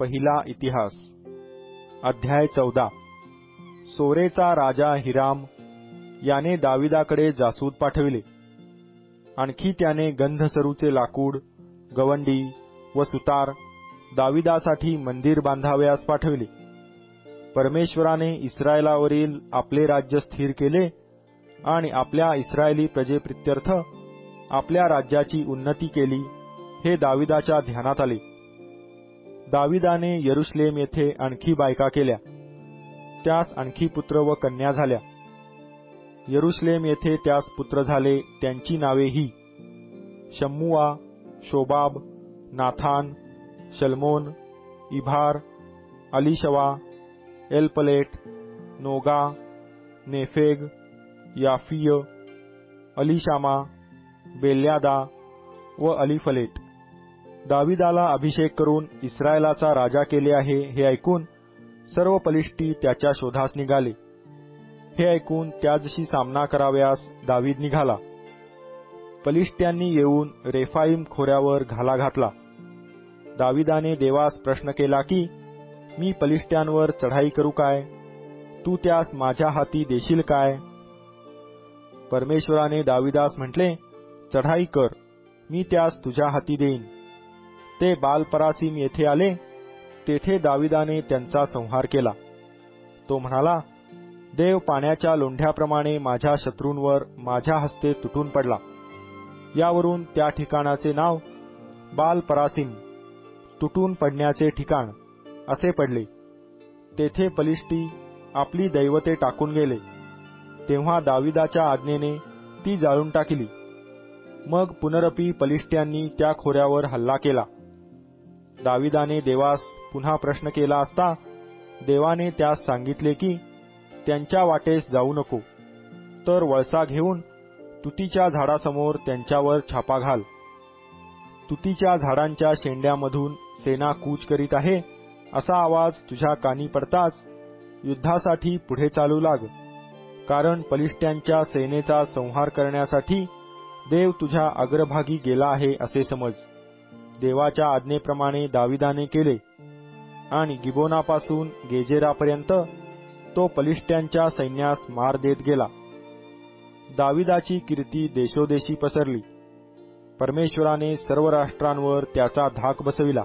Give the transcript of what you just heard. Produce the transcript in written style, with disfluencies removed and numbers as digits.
पहिला इतिहास अध्याय 14। सोरेचा राजा हिराम याने दाविदाकडे जासूद पाठविले। आणखी त्याने गंधसरूचे लाकूड, गवंडी व सुतार दाविदासाठी मंदिर बांधावयास पाठविले। परमेश्वराने इस्रायेलावरील आपले राज्य स्थिर केले आणि आपल्या इस्रायली प्रजेप्रित्यर्थ आपल्या राज्याची उन्नती केली, हे दाविदाच्या ध्यानात आले। दाविदाने यरुशलेम येथे आणखी बायका केल्या, त्यास आणखी पुत्र व कन्या झाल्या। यरुशलेम येथे त्यास पुत्र झाले, त्यांची नावे ही शम्मुआ, शोबाब, नाथान, शल्मोन, इभार, अलीशवा, एलपलेट, नोगा, नेफेग, याफीय, अलीशामा, बेल्यादा व अलीफलेट। दाविदाला अभिषेक करून इस्रायलाचा राजा केले आहे हे ऐकून सर्व पलिष्टी त्याच्या शोधास निघाले। हे ऐकून त्याजशी सामना करावयास दावीद निघाला। पलिष्ट्यांनी येऊन रेफाईम खोऱ्यावर घाला घातला। दाविदाने देवास प्रश्न केला की, मी पलिष्ट्यांवर चढाई करू काय? तू त्यास माझ्या हाती देशील काय? परमेश्वराने दाविदास म्हटले, चढाई कर, मी त्यास तुझ्या हाती देईन। ते बालपरासीम येथे आले, तेथे दाविदाने त्यांचा संहार केला। तो म्हणाला, देव पाण्याच्या लोंढ्याप्रमाणे माझ्या शत्रूंवर माझ्या हस्ते तुटून पडला। यावरून त्या ठिकाणाचे नाव बालपरासीम, तुटून पडण्याचे ठिकाण, असे पडले। तेथे पलिष्टी आपली दैवते टाकून गेले। तेव्हा दाविदाच्या आज्ञेने ती जाळून टाकली। मग पुनरपी पलिष्ट्यांनी त्या खोऱ्यावर हल्ला केला। दाविदाने देवास पुन्हा प्रश्न केला असता देवाने त्यास सांगितले की, त्यांच्या वाटेस जाऊ नको, तर वळसा घेऊन तुतीच्या झाडासमोर त्यांच्यावर छापा घाल। तुतीच्या झाडांच्या शेंड्यामधून सेना कूच करीत आहे असा आवाज तुझ्या कानी पडताच युद्धासाठी पुढे चालू लाग, कारण पलिष्ट्यांच्या सेनेचा संहार करण्यासाठी देव तुझ्या अग्रभागी गेला आहे असे समज। देवाच्या आज्ञेप्रमाणे दाविदाने केले आणि गिबोनापासून गेजेरापर्यंत तो पलिष्ट्यांच्या सैन्यास मार देत गेला। दाविदाची कीर्ती देशोदेशी पसरली। परमेश्वराने सर्व राष्ट्रांवर त्याचा धाक बसविला।